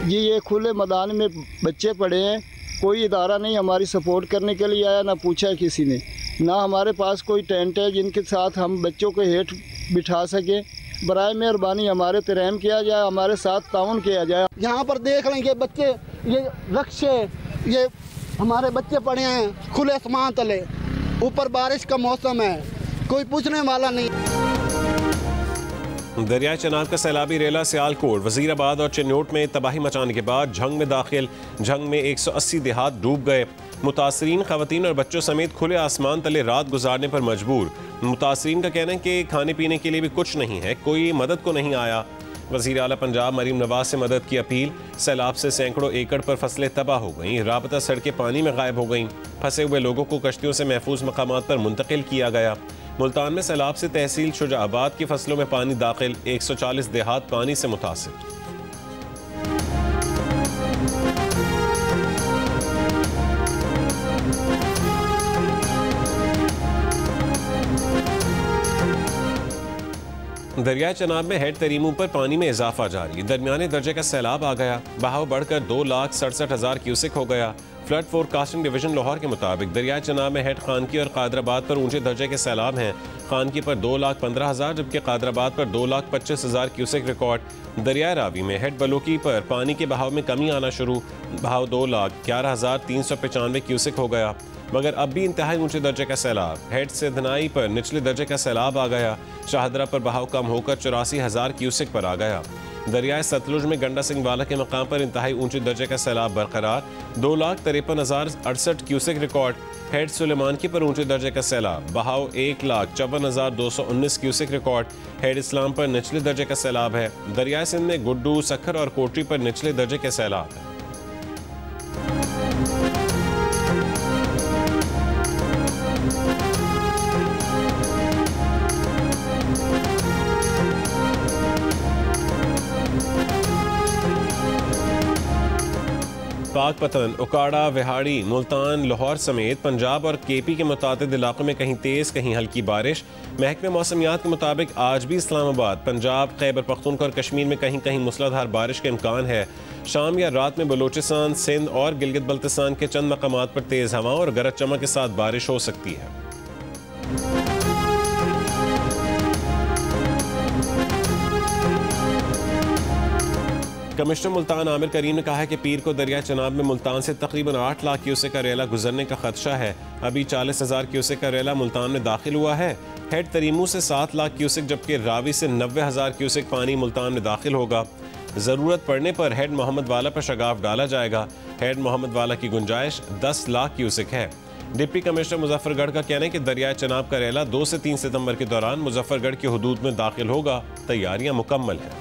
जी ये खुले मैदान में बच्चे पड़े हैं, कोई इदारा नहीं हमारी सपोर्ट करने के लिए आया, ना पूछा है किसी ने, ना हमारे पास कोई टेंट है जिनके साथ हम बच्चों को हेठ बिठा सकें। बराए मेहरबानी हमारे पे रहम किया जाए, हमारे साथ ताउन किया जाए। यहाँ पर देख लेंगे बच्चे, ये रक्शे, ये हमारे बच्चे पड़े हैं खुले आसमान तले, ऊपर बारिश का मौसम है, कोई पूछने वाला नहीं। दरियाई चनाब का सैलाबी रेला सियालकोट, वजीराबाद और चिन्नौट में तबाही मचाने के बाद झंग में दाखिल। झंग में 180 देहात डूब गए। मुतासरीन खवातीन और बच्चों समेत खुले आसमान तले रात गुजारने पर मजबूर। मुतासरीन का कहना है कि खाने पीने के लिए भी कुछ नहीं है, कोई मदद को नहीं आया। वज़ीर आला पंजाब मरीम नवाज से मदद की अपील। सैलाब से सैकड़ों एकड़ पर फसलें तबाह हो गईं, राबता सड़कें पानी में गायब हो गईं। फंसे हुए लोगों को कश्तियों से महफूज मकामात पर मुंतकिल किया गया। मुल्तान में सैलाब से तहसील शुजाआबाद की फसलों में पानी दाखिल, 140 देहात पानी से मुतासिर। दरिया चनाब में हेड तरीमू पर पानी में इजाफा जारी। दरमियाने दर्जे का सैलाब आ गया, बहाव बढ़कर 2,67,000 क्यूसेक हो गया। फ्लड फोरकास्टिंग डिवीजन लाहौर के मुताबिक दरिया चनाब में हेड खानकी और कादराबाद पर ऊंचे दर्जे के सैलाब हैं। खानकी पर 2,15,000 जबकि कादराबाद पर 2,25,000 क्यूसेक रिकॉर्ड। दरिया रावी में हेड बलोकी पर पानी के बहाव में कमी आना शुरू, बहाव 2,11,395 क्यूसेक हो गया, मगर अब भी इंतहाई ऊंचे दर्जे का सैलाब। हेड सिद्धनाई पर निचले दर्जे का सैलाब आ गया। शाहदरा पर बहाव कम होकर 84,000 क्यूसेक पर आ गया। दरियाए सतलुज में गंडा सिंह वाला के मकाम पर इंतहाई ऊंचे दर्जे का सैलाब बरकरार, 2,53,068 क्यूसेक रिकॉर्ड। हेड सुलेमानकी पर ऊंचे दर्जे का सैलाब, बहाव 1,54,219 क्यूसेक रिकॉर्ड। हेड इस्लाम पर निचले दर्जे का सैलाब है। दरियाए सिंध में गुड्डू, सखर और कोटरी पर निचले दर्जे के सैलाब है। पाकपतन, उकाड़ा, विहाड़ी, मुल्तान, लाहौर समेत पंजाब और केपी के मुतादिद इलाकों में कहीं तेज़ कहीं हल्की बारिश। महकमे मौसमियात के मुताबिक आज भी इस्लामाबाद, पंजाब, खैबर पख्तूनख्वा और कश्मीर में कहीं कहीं मूसलाधार बारिश का इम्कान है। शाम या रात में बलूचिस्तान, सिंध और गिलगित बल्तिस्तान के चंद मकामात पर तेज़ हवाओं और गरज चमक के साथ बारिश हो सकती है। कमिश्नर मुल्तान आमिर करीम ने कहा है कि पीर को दरिया चनाब में मुल्तान से तकरीबन 8 लाख क्यूसेक का रेला गुजरने का खदशा है। अभी 40,000 क्यूसेक का रेला मुल्तान में दाखिल हुआ है। हेड तरीमू से 7 लाख क्यूसेक जबकि रावी से 90,000 क्यूसेक पानी मुल्तान में दाखिल होगा। ज़रूरत पड़ने पर हेड मोहम्मद वाला पर शगाफ डाला जाएगा। हेड मोहम्मद वाला की गुंजाइश 10 लाख क्यूसेक है। डिप्टी कमिश्नर मुजफ्फरगढ़ का कहना है कि दरिया चनाब का रेला 2 से 3 सितंबर के दौरान मुजफ्फरगढ़ की हुदूद में दाखिल होगा। तैयारियां मुकम्मल हैं।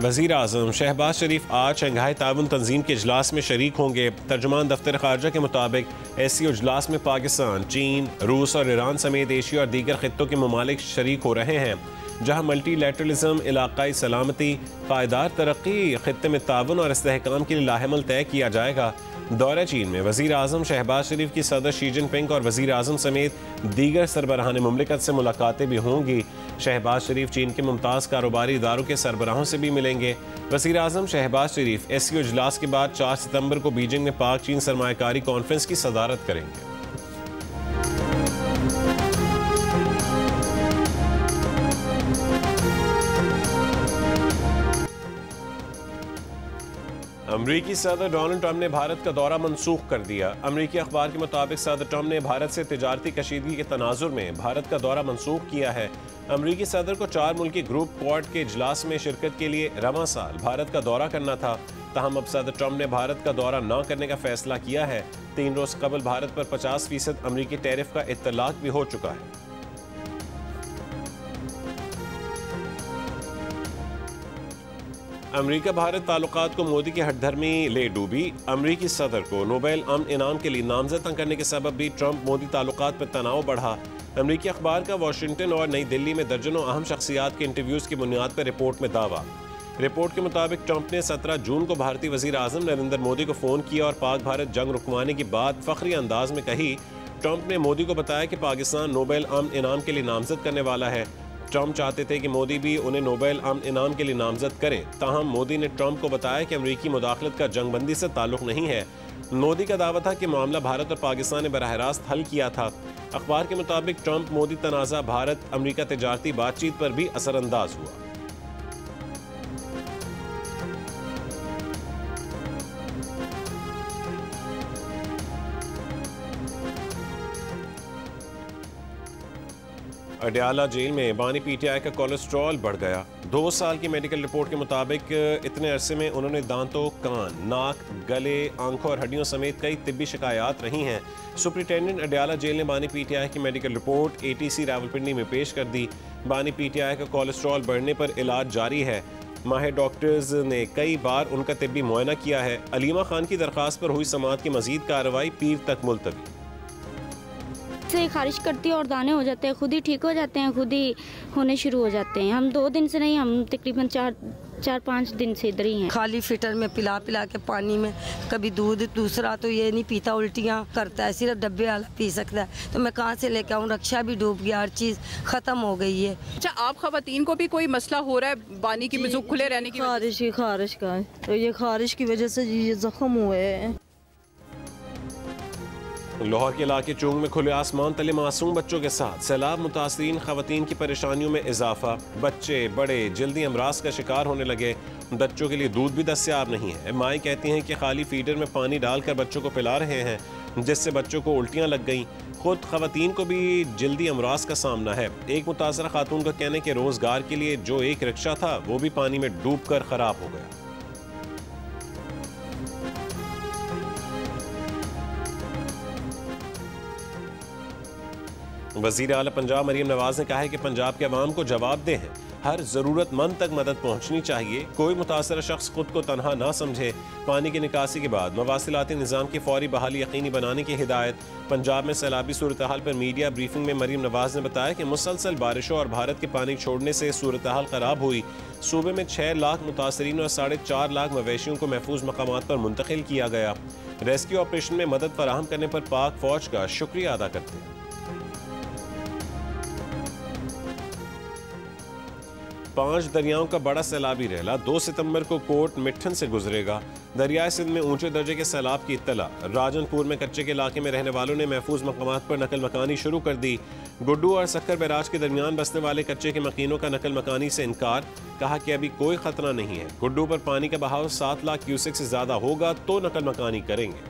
वज़ीर आज़म शहबाज शरीफ आज शंघाई ताउन तंजीम के इजलास में शरीक होंगे। तर्जुमान दफ्तर खारजा के मुताबिक ऐसी इजलास में पाकिस्तान, चीन, रूस और ईरान समेत एशिया और दीगर खित्तों के ममालिक शरीक हो रहे हैं, जहाँ मल्टीलैटरलिज्म, इलाकाई सलामती, पायदार तरक्की, खित्ते में ताउन और इस्तेहकाम के लिए लाहेमल तय किया जाएगा। दौरे चीन में वज़ीर आज़म शहबाज शरीफ की सदर शी जिनपिंग और वज़ीर आज़म समेत दीगर सरबराहान मुमलिकत से मुलाकातें भी होंगी। शहबाज शरीफ चीन के मुमताज़ कारोबारी इदारों के सरबराहों से भी मिलेंगे। वज़ीर आज़म शहबाज शरीफ एससीओ इजलास के बाद 4 सितंबर को बीजिंग में पाक चीन सरमायाकारी कॉन्फ्रेंस की सदारत करेंगे। अमरीकी सदर डोनाल्ड ट्रंप ने भारत का दौरा मनसूख कर दिया। अमरीकी अखबार के मुताबिक सदर ट्रंप ने भारत से तिजारती कशीदगी के तनाजुर में भारत का दौरा मनसूख किया है। अमरीकी सदर को 4 मुल्की ग्रुप क्वाड के इजलास में शिरकत के लिए रवां साल भारत का दौरा करना था, तहम अब सदर ट्रंप ने भारत का दौरा न करने का फैसला किया है। 3 रोज कबल भारत पर 50% अमरीकी टैरिफ का इत्तलाक भी हो चुका है। अमरीका भारत ताल्लुकात को मोदी की हठधर्मी ले डूबी। अमरीकी सदर को नोबेल अमन इनाम के लिए नामजद करने के सबब भी ट्रंप मोदी ताल्लुकात पर तनाव बढ़ा। अमरीकी अखबार का वाशिंगटन और नई दिल्ली में दर्जनों अहम शख्सियात के इंटरव्यूज़ की बुनियाद पर रिपोर्ट में दावा। रिपोर्ट के मुताबिक ट्रंप ने 17 जून को भारतीय वज़ीर आज़म नरेंद्र मोदी को फ़ोन किया और पाक भारत जंग रुकवाने की बात फ़ख्री अंदाज में कही। ट्रंप ने मोदी को बताया कि पाकिस्तान नोबेल अमन इनाम के लिए नामजद करने वाला है। ट्रंप चाहते थे कि मोदी भी उन्हें नोबेल अमन इनाम के लिए नामजद करें, ताहम मोदी ने ट्रंप को बताया कि अमरीकी मुदाखलत का जंगबंदी से ताल्लुक नहीं है। मोदी का दावा था कि मामला भारत और पाकिस्तान ने बराह रास्त हल किया था। अखबार के मुताबिक ट्रंप मोदी तनाज़ा भारत अमरीका तिजारती बातचीत पर भी असरअंदाज हुआ। अडयाला जेल में बानी पीटीआई का कोलेस्ट्रॉल बढ़ गया। 2 साल की मेडिकल रिपोर्ट के मुताबिक इतने अरसे में उन्होंने दांतों, कान, नाक, गले, आंखों और हड्डियों समेत कई तिब्बी शिकायत रही हैं। सुप्रिंटेंडेंट अडयाला जेल ने बानी पीटीआई की मेडिकल रिपोर्ट ATC रावलपिंडी में पेश कर दी। बानी पीटीआई का कोलेस्ट्रॉल बढ़ने पर इलाज जारी है। माहिर डॉक्टर्स ने कई बार उनका तिब्बी मुआयना किया है। अलीमा खान की दरख्वास्त पर हुई समाअत की मजीद कार्रवाई पीर तक मुलतवी। से खारिश करती है और दाने हो जाते हैं, खुद ही ठीक हो जाते हैं, खुद ही होने शुरू हो जाते हैं। हम 2 दिन से नहीं, हम तकरीबन 4-5 दिन से इधर ही हैं। खाली फिल्टर में पिला के पानी में, कभी दूध, दूसरा तो ये नहीं पीता, उल्टियाँ करता है, सिर्फ डब्बे वाला पी सकता है। तो मैं कहाँ से लेके आऊँ? रक्षा भी डूब गया, हर चीज़ ख़त्म हो गई है। अच्छा, आप ख़वातीन को भी कोई मसला हो रहा है बानी की वजह खुले रहने की? खारिश का है, तो ये खारिश की वजह से ये जख्म हुए हैं। लाहौर के इलाके चूंग में खुले आसमान तले मासूम बच्चों के साथ सैलाब मुतासरीन खवातीन की परेशानियों में इजाफा। बच्चे बड़े जल्दी अमराज का शिकार होने लगे। बच्चों के लिए दूध भी दस्तयाब नहीं है। माएँ कहती हैं कि खाली फीडर में पानी डालकर बच्चों को पिला रहे हैं, जिससे बच्चों को उल्टियाँ लग गईं। खुद खवातीन को भी जल्दी अमराज का सामना है। एक मुतासरा खातून का कहना है कि रोजगार के लिए जो एक रिक्शा था वो भी पानी में डूब कर खराब हो गया। वज़ीर आला पंजाब मरीम नवाज ने कहा है कि पंजाब के अवाम को जवाबदेह हैं, हर ज़रूरतमंद तक मदद पहुँचनी चाहिए, कोई मुतासरा शख्स खुद को तनहा ना समझे। पानी की निकासी के बाद मवासिलाती निज़ाम की फौरी बहाली यकीनी बनाने की हिदायत। पंजाब में सैलाबी सूरत हाल पर मीडिया ब्रीफिंग में मरीम नवाज ने बताया कि मुसलसल बारिशों और भारत के पानी छोड़ने से सूरत हाल ख़राब हुई। सूबे में 6 लाख मुतासरीन और 4.5 लाख मवेशियों को महफूज मकामात पर मुंतकिल किया गया। रेस्क्यू ऑपरेशन में मदद फराहम करने पर पाक फौज का शुक्रिया अदा करते हैं। 5 दरियाओं का बड़ा सैलाबी रैला 2 सितंबर को कोट मिट्ठन से गुजरेगा। दरियाए सिंध में ऊंचे दर्जे के सैलाब की इत्तला। राजनपुर में कच्चे के इलाके में रहने वालों ने महफूज मकामात पर नकल मकानी शुरू कर दी। गुड्डू और सक्कर बैराज के दरमियान बसने वाले कच्चे के मकीनों का नकल मकानी से इनकार। कहा कि अभी कोई खतरा नहीं है। गुड्डू पर पानी का बहाव 7 लाख क्यूसेक से ज्यादा होगा तो नकल मकानी करेंगे।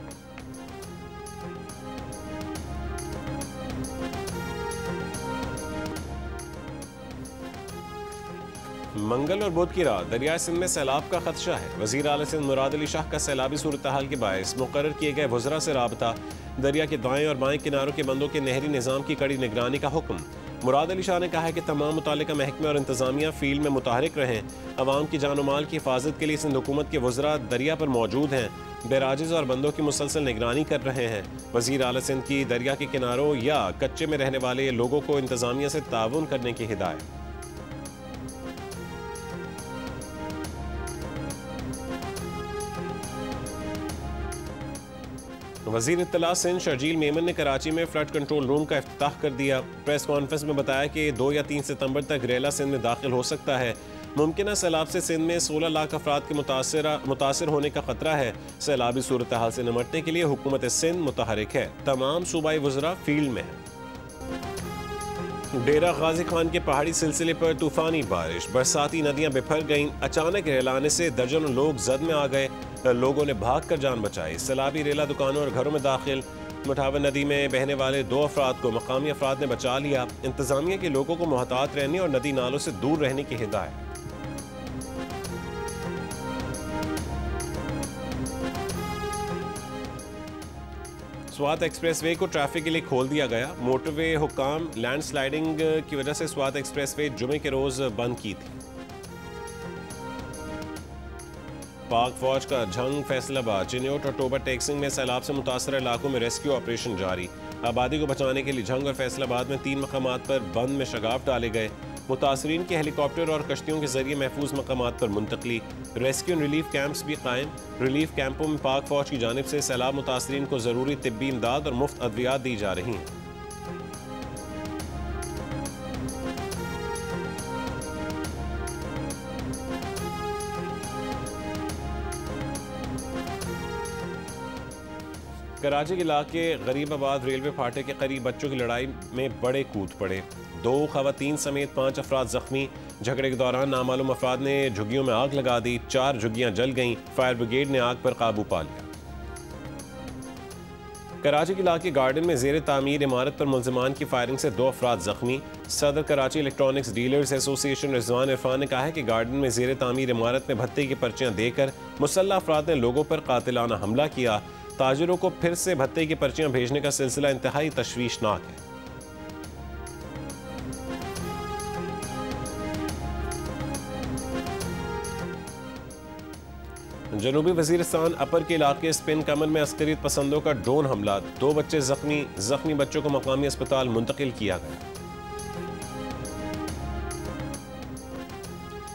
मंगल और बुध की रात दरियाए सिंध में सैलाब का खदशा है। वज़ीर आला सिंध मुराद अली शाह का सैलाबी सूरत हाल के बायस मुकर्रर किए गए वज़रा से राबता। दरिया के दाएं और बाएं किनारों के बंदों के नहरी निज़ाम की कड़ी निगरानी का हुक्म। मुराद अली शाह ने कहा है कि तमाम मुतालिका महकमे और इंतजामिया फील्ड में मुतहरिक रहें। अवाम की जान माल की हिफाजत के लिए सिंध हुकूमत के वज़रा दरिया पर मौजूद हैं, बैराजेज और बंदों की मुसलसल निगरानी कर रहे हैं। वज़ीर आला सिंध की दरिया के किनारों या कच्चे में रहने वाले लोगों को इंतजामिया से ताउन करने की हिदायत। वज़ीर इत्तला सिंध शर्जील मेमन ने कराची में फ्लड कंट्रोल रूम का इफ्तिताह कर दिया। प्रेस कॉन्फ्रेंस में बताया कि 2 या 3 सितंबर तक रेला सिंध में दाखिल हो सकता है। मुमकिन सैलाब से सिंध में 16 लाख अफराद के मुतासर होने का खतरा है। सैलाबी सूरत हाल से निमटने के लिए हुकूमत सिंध मुतहरिक है। तमाम सूबाई वज़रा फील्ड में है। डेरा गाजी खान के पहाड़ी सिलसिले पर तूफानी बारिश, बरसाती नदियां बिफर गईं। अचानक रेलाने से दर्जनों लोग जद में आ गए। लोगों ने भाग कर जान बचाई। सैलाबी रेला दुकानों और घरों में दाखिल। मुठावन नदी में बहने वाले 2 अफराद को मकामी अफराद ने बचा लिया। इंतजामिया के लोगों को मोहतात रहने और नदी नालों से दूर रहने की हिदायत। स्वात एक्सप्रेसवे को ट्रैफिक के लिए खोल दिया गया। मोटरवे हुकाम लैंडस्लाइडिंग की वजह से स्वात एक्सप्रेसवे जुमे के रोज बंद की थी। पाक फौज का झंग फैसलाबाद, चिन्योट और टोबर टेक्सिंग में सैलाब से मुतासर इलाकों में रेस्क्यू ऑपरेशन जारी। आबादी को बचाने के लिए झंग और फैसलाबाद में 3 मकामात पर बंद में शगाफ डाले गए। मुतासरीन के हेलीकॉप्टर और कश्तियों के जरिए महफूज मकामात पर मुंतकली। रेस्क्यू एंड रिलीफ कैंप्स भी कायम। रिलीफ कैंपों में पाक फौज की जानिब से सैलाब मुतासरीन को जरूरी तिब्बी इमदाद और मुफ्त अद्वियात दी जा रही हैं। कराची के इलाके गरीबाबाद रेलवे फाटक के करीब बच्चों की लड़ाई में बड़े कूद पड़े। 2 खवातीन समेत 5 अफराद जख्मी। झगड़े के दौरान नामालूम अफराद ने झुग्गियों में आग लगा दी। 4 झुग्गियां जल गईं। फायर ब्रिगेड ने आग पर काबू पा लिया। कराची के इलाके गार्डन में जेर तामीर इमारत पर मुल्जिमान की फायरिंग से 2 अफराद जख्मी। सदर Karachi electronics dealers association Rizwan Irfan ने कहा है कि गार्डन में जेर तामीर इमारत में भत्ते की पर्चियां देकर मुसल्लह अफराद ने लोगों पर कातिलाना हमला किया। ताजिरों को फिर से भत्ते की पर्चियां भेजने का सिलसिला इंतहाई तशवीशनाक है। जनूबी वजीरिस्तान अपर के इलाके स्पिन कमर में अस्करियत पसंदों का ड्रोन हमला। 2 बच्चे जख्मी बच्चों को मकामी अस्पताल मुंतकिल किया गया।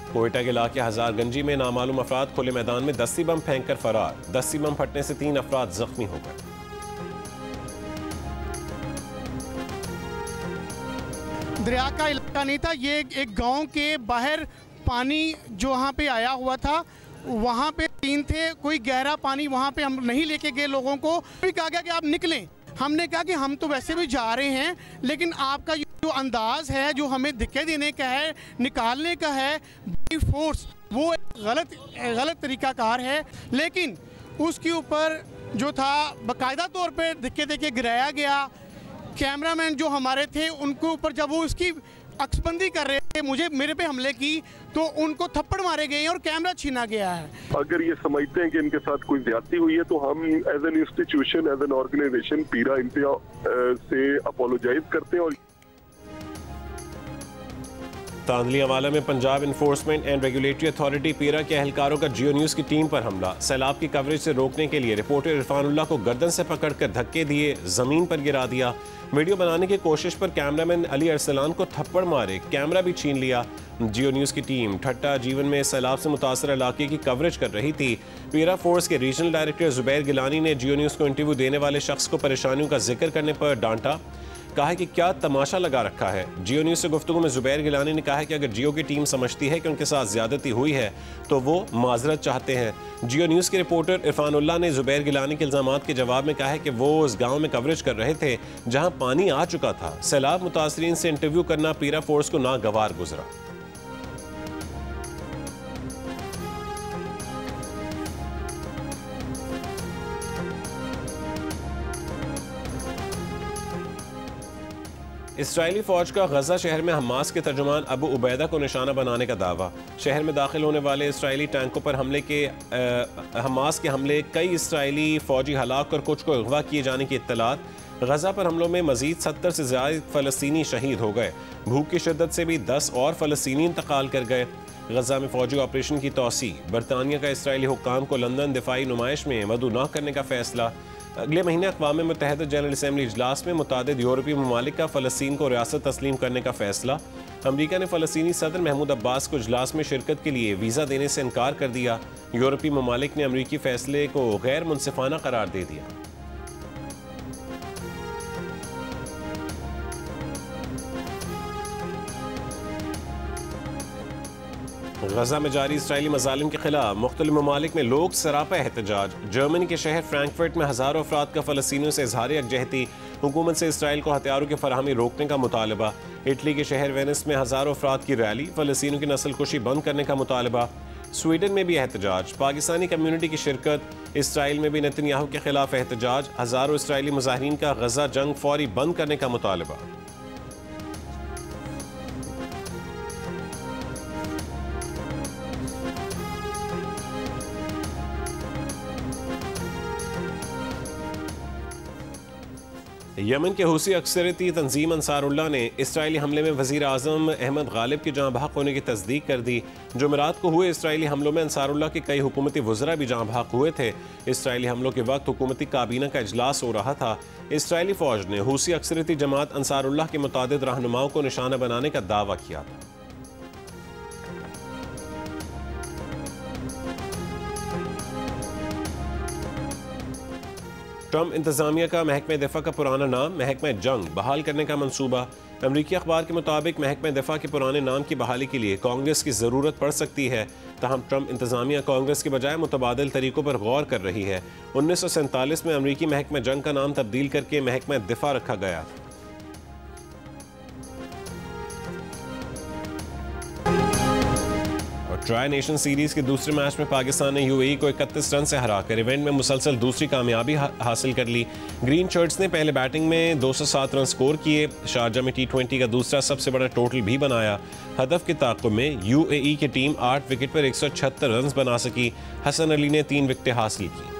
कोयटा के इलाके हजारगंजी में नामालूम अफराद खुले मैदान में दस्ती बम फेंककर फरार। दस्ती बम फटने से 3 अफराद जख्मी हो गए। दरिया का इलाका नहीं था, ये एक गांव के बाहर पानी जो वहाँ पे आया हुआ था, वहाँ पे 3 थे। कोई गहरा पानी वहाँ पे हम नहीं लेके गए लोगों को। भी कहा गया कि आप निकलें। हमने कहा कि हम तो वैसे भी जा रहे हैं, लेकिन आपका जो अंदाज है, जो हमें धक्के देने का है, निकालने का है फोर्स, वो गलत तरीकाकार है। लेकिन उसके ऊपर जो था बाकायदा तौर पे धक्के देके गिराया गया। कैमरामैन जो हमारे थे उनके ऊपर जब वो उसकी अक्सबंदी कर रहे थे, मेरे पे हमले की, तो उनको थप्पड़ मारे गए और कैमरा छीना गया है। अगर ये समझते हैं कि इनके साथ कोई ज्यादती हुई है तो हम as an institution, as an organisation PERA India से अपोलोजाइज करते हैं। और तांदली हवाला में Punjab enforcement and regulatory authority PERA के अहलकारों का जियो न्यूज़ की टीम पर हमला। सैलाब की कवरेज से रोकने के लिए रिपोर्टर इरफानुल्लाह को गर्दन से पकड़कर धक्के दिए, जमीन पर गिरा दिया। वीडियो बनाने की कोशिश पर कैमरामैन अली अरसलान को थप्पड़ मारे, कैमरा भी छीन लिया। जियो न्यूज़ की टीम ठट्टा जीवन में सैलाब से मुतासर इलाके की कवरेज कर रही थी। पीरा फोर्स के रीजनल डायरेक्टर जुबैर गिलानी ने जियो न्यूज़ को इंटरव्यू देने वाले शख्स को परेशानियों का जिक्र करने पर डांटा। कहा है कि क्या तमाशा लगा रखा है। जियो न्यूज़ से गुफ्तगू में जुबैर गिलानी ने कहा है कि अगर जियो की टीम समझती है कि उनके साथ ज्यादती हुई है तो वो माजरत चाहते हैं। जियो न्यूज़ के रिपोर्टर इरफानुल्लाह ने जुबैर गिलानी के इल्जामात के जवाब में कहा है कि वो उस गांव में कवरेज कर रहे थे जहां पानी आ चुका था। सैलाब मुतासरीन से इंटरव्यू करना पीरा फोर्स को नागवार गुजरा। इसराइली फौज का गजा शहर में हमास के तर्जुमान अबू उबैदा को निशाना बनाने का दावा। शहर में दाखिल होने वाले इसराइली टैंकों पर हमास के हमले, कई इसराइली फौजी हलाक और कुछ को अगवा किए जाने की इत्तलात। गजा पर हमलों में मजीद 70 से ज़्यादा फ़लस्तीनी शहीद हो गए। भूख की शिद्दत से भी 10 और फ़लस्तीनी इंतकाल कर गए। गजा में फौजी ऑपरेशन की तौसी। बरतानिया का इसराइली हुक्काम को लंदन दिफाई नुमाइश में मदऊ न करने का फैसला। अगले महीने अक़वाम मुत्तहिदा जनरल असम्बली इजलास में मुतादिद यूरोपीय ममालिक का फ़लस्तीन को रियासत तस्लीम करने का फैसला। अमरीका ने फ़लस्तीनी सदर महमूद अब्बास को इजलास में शिरकत के लिए वीज़ा देने से इनकार कर दिया। यूरोपीय ममालिक ने अमरीकी फ़ैसले को गैर मुनसिफाना करार दे दिया। गजा में जारी इसराइली मजालिम के खिलाफ मुख्तलिफ ममालिक में लोग सरापा एहतजाज। जर्मनी के शहर फ्रैंकफर्ट में हज़ारों अफराद का फ़लस्तीनियों से इजहार यकजहती। हुकूमत से इसराइल को हथियारों की फराहमी रोकने का मुतालबा। इटली के शहर वेनिस में हज़ारों अफराद की रैली। फ़लस्तीनियों की नस्लकुशी बंद करने का मुतालबा। स्वीडन में भी एहतजाज। पाकिस्तानी कम्यूनिटी की शिरकत। इसराइल में भी नेतन्याहू के खिलाफ एहतजाज। हज़ारों इसराइली मुजाहिरीन का गजा जंग फौरी बंद करने का मुतालबा। यमन के हुसी अक्सरती तंजीम अंसारुल्लाह ने इसराइली हमले में वज़ीर आज़म अहमद गालिब की जहाँ बहक होने की तस्दीक कर दी। जुमेरात को हुए इसराइली हमलों में अंसारुल्लाह के कई हुकूमती वज़रा भी जहाँ बहक हुए थे। इसराइली हमलों के वक्त हुकूमती काबीना का इजलास हो रहा था। इसराइली फ़ौज ने हुसी अक्सरती जमात अंसारुल्लाह के मुतादिद रहनुमाओं को निशाना बनाने का दावा किया था। ट्रम्प इंतजामिया का महकमे दिफा का पुराना नाम महकमे जंग बहाल करने का मंसूबा। अमरीकी अखबार के मुताबिक महकमा दिफा के पुराने नाम की बहाली के लिए कांग्रेस की ज़रूरत पड़ सकती है। ताहम ट्रंप इंतज़ामिया कांग्रेस के बजाय मुतबादिल तरीक़ों पर गौर कर रही है। 1947 में अमरीकी महकमा जंग का नाम तब्दील करके महकमा दिफा रखा गया। ट्राई नेशन सीरीज के दूसरे मैच में पाकिस्तान ने यूएई को 31 रन से हराकर इवेंट में मुसलसल दूसरी कामयाबी हासिल कर ली। ग्रीन शर्ट्स ने पहले बैटिंग में 207 रन स्कोर किए। शारजा में T20 का दूसरा सबसे बड़ा टोटल भी बनाया। हदफ के ताक़ुब में यूएई की टीम 8 विकेट पर 176 रन बना सकी। हसन अली ने 3 विकेटें हासिल की।